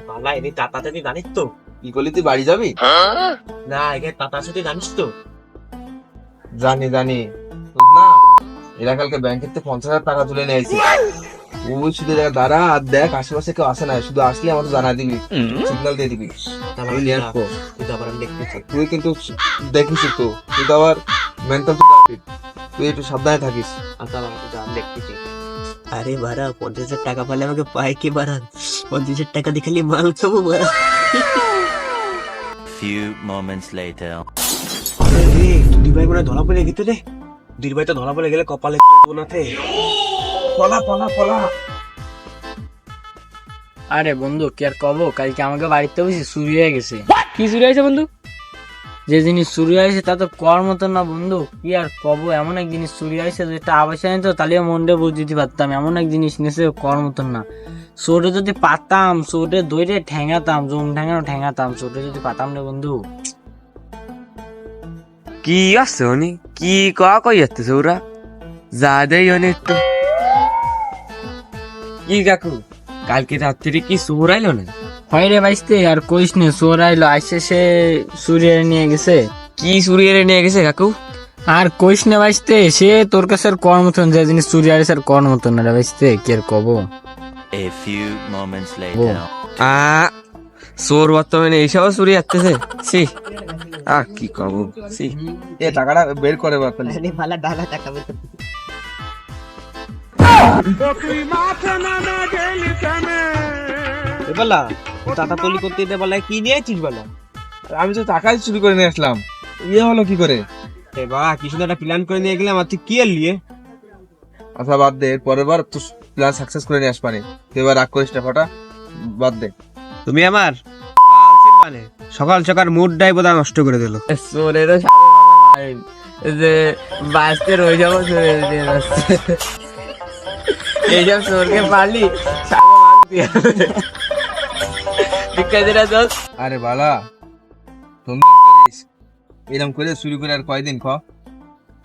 পালা এনে তাতাতে তুই জানিস তো? কি করলি, তুই বাড়ি যাবি? না এখানে তাতার সাথে জানিস তো? জানি জানি, না এরা কালকে ব্যাংকের থেকে 50,000 টাকা তুলে নিয়েছি। ওই শুধু দাঁড়া আর দেখ, আশেপাশে কেউ আসে না, শুধু আসলে আমাকে জানা দিবি, সিগন্যাল দিয়ে দিবি। আমি নিয়ে আসবো। তুই তো আবার আমি দেখতেছি। তুই কিন্তু দেখিস তো, তুই তো আবার মেন্টাল, তুই একটু সাবধানে থাকিস। আচ্ছা আমি দেখতেছি। আরে বাড়া 50,000 টাকা পালে আমাকে পায় কি বাড়া? 50,000 টাকা দিয়ে খালি মাল খাবো বাড়া। Few moments later. আরে রে দুই ভাই মনে হয় ধরা পড়ে গেছে রে। দুই ভাই তো ধরা পড়ে গেলে কপালে বোনাতে। পলা পলা পলা। আরে বন্ধু কি আর কব, কালকে আমাকে বাড়িতে বসে চুরি হয়ে গেছে। কি চুরি হয়েছে বন্ধু? যে জিনিস চুরি হয়েছে তা তো কর মতন না বন্ধু, কি আর কব। এমন এক জিনিস চুরি হয়েছে যেটা আবাসে নিত তাহলে মনটা বুঝ দিতে পারতাম। এমন এক জিনিস নিয়েছে কর মতন না। চোরে যদি পাতাম, চোরে দইরে ঠেঙাতাম, জম ঠেঙানো ঠেঙাতাম, চোরে যদি পাতাম রে বন্ধু। কি আছে উনি কি কই যাচ্ছে ওরা যা দেয় অনেক তো। কি কাকু কালকে রাত্রি কি চোর আইলো না? হয় রে বাইসতে আর কইস নে, চোর আইলো আইসে সে চুরিয়ে নিয়ে গেছে। কি চুরিয়ে নিয়ে গেছে কাকু? আর কইস না বাইসতে, সে তোর কাছে আর কর মতন, যে জিনিস চুরি আইছে আর কর মতন না রে বাইসতে, কি আর কব। A few moments later. চোর বর্তমানে এইসব চুরি আসতেছে। সি কি কব, সি এ টাকাটা বের করে বা খালি। আরে পালা ডালা টাকা বের কর। বলা টাটা তলি করতে দে বলা, কি নিয়েছিস বলা? আমি তো টাকাই চুরি করে নিয়ে আসলাম, ইয়ে হলো কি করে? এ বাবা কি সুন্দর একটা প্ল্যান করে নিয়ে গেলাম, আর তুই কি আর লিয়ে? আচ্ছা বাদ দে, পরের বার তুই প্ল্যান সাকসেস করে নিয়ে আসবানি। তুই এবার রাগ করিস না, ফটা বাদ দে। তুমি আমার বালছির মানে সকাল সকাল মুডটাই বোধহয় নষ্ট করে দিল। চোরেরও যে বাঁচতে রয়ে যাবো এইসব চোরকে পারলি আরে বালা ধুমধাম করিস, এরকম করে চুরি করে আর কয়দিন ক?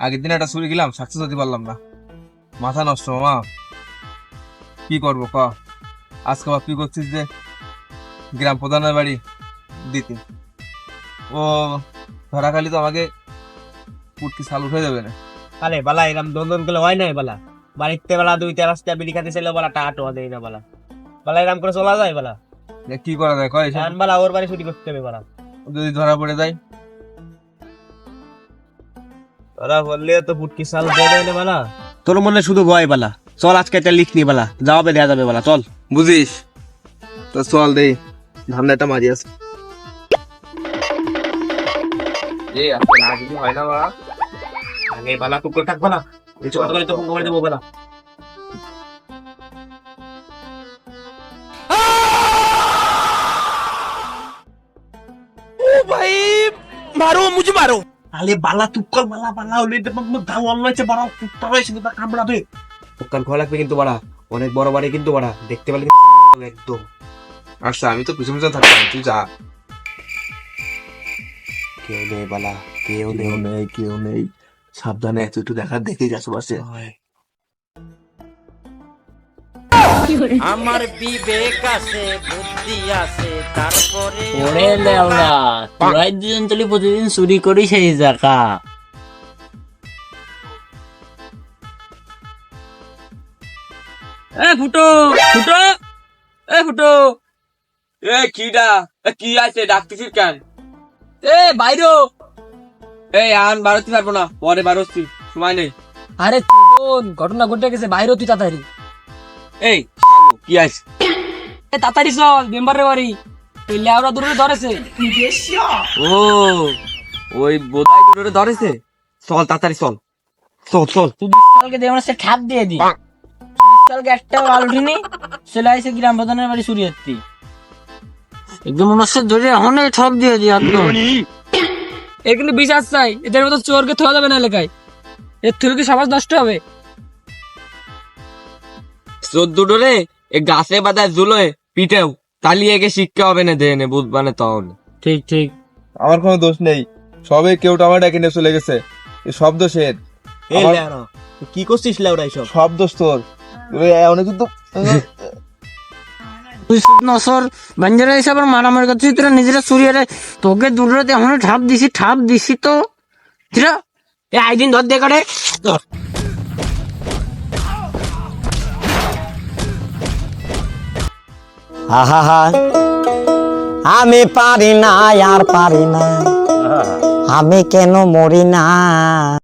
আগের দিন একটা চুরি গেলাম, সাকসেস হতে পারলাম না, মাথা নষ্ট মামা। কি করবো ক? আজকে আবার তুই করছিস যে গ্রাম প্রধানের বাড়ি দিতে, ও ধরাখালি তো আমাকে পুটকি সাল উঠে যাবে না। আরে বালা এরকম দন্দন করলে হয় নাই বালা, বাড়িতে বেলা 2-4 বিড়ি খাতে ছিল বলা, টাকা টোয়া দেয় না বলা। বালা এরকম করে চলা যায় বলা? কি করা যায় কয়? এখন বালা ওর বাড়ি ছুটি করতে হবে বলা। যদি ধরা পড়ে যায়? ওরা বললে তো পুটকি সাল দিয়ে দেয় না বলা। তোর মনে শুধু ভয় বলা, চল আজকে একটা লিখনি বলা, যাওয়াবে দেয়া যাবে বলা, চল। বুঝিস তো, চল দেই ধান্দাটা মারি আছে। হয় না বা আগে বালা কুকুর থাকবো না, কিছু কথা বলে তো ফোন করে দেবো বলা। আলে বালা তুক্কল বালা বালা হলে ধান অন্যায় বাড়া কুত্তা হয়েছে তা কামড়া দে। দোকান খোলা লাগবে কিন্তু বাড়া, অনেক বড় বাড়ি কিন্তু বাড়া, দেখতে পেলে একদম। আচ্ছা আমি তো পিছন পিছন থাকতাম, তুই যা। কেউ নেই বালা, কেউ কেউ নেই, কেউ নেই, সাবধানে তুই একটু দেখা দেখে যাস বাসে। আমার বিবেক আছে বুদ্ধি আছে তারপরে ওরে লেওড়া, তোরাই দুজন চলি প্রতিদিন চুরি করি সেই জায়গা। ফুটো ফুটো ফুটো, কিডা কি আছে ডাকতেছিস কেন? বাইরো। আন বাড়তে পারবো না, পরে বাড়ছি, সময় নেই। আরে ঘটনা ঘটে গেছে, বাইরো তুই তাড়াতাড়ি। এই কি আছে? তাড়াতাড়ি চল মেম্বারের বাড়ি, লেওড়া দূরে ধরেছে। ও ওই বোধাই দুটোরে ধরেছে, চল তাড়াতাড়ি চল চল চল। 24 সালকে দিয়ে আমরা সে ঠাপ দিয়ে দিই। 24 সালকে একটা আল উঠিনি, চলে আসে গ্রাম প্রধানের বাড়ি চুরি হচ্ছি একদম মনসে ধরে অনেক ঠপ দিয়ে দিই একদম। এর কিন্তু বিশ্বাস চাই, এদের মতো চোরকে থোয়া যাবে না এলাকায়, এর থেকে কি সমাজ নষ্ট হবে। চোর দুটোরে এই গাছে বাঁধায় ঝুলোয় পিঠেও তালিয়ে গে শিক্ষা হবে না, দেনে বুঝবানে তখন। ঠিক ঠিক, আমার কোনো দোষ নেই, সবে কেউ টাকা ডেকে নিয়ে চলে গেছে, এই সব দোষ এর। এই লেওড়া কি করছিস লেওড়া? এইসব সব দোষ তোর, অনেক কিন্তু তুই সুদ নসর বাঞ্জারা এসে আবার মারামারি করছিস, তোরা নিজেরা চুরিয়ে রে, তোকে দুটোতে এমন ঠাপ দিছি তো তোরা এ আইদিন ধর দিয়ে করে ধর। আহা আমি পারি না আর পারি না, আমি কেন মরি না।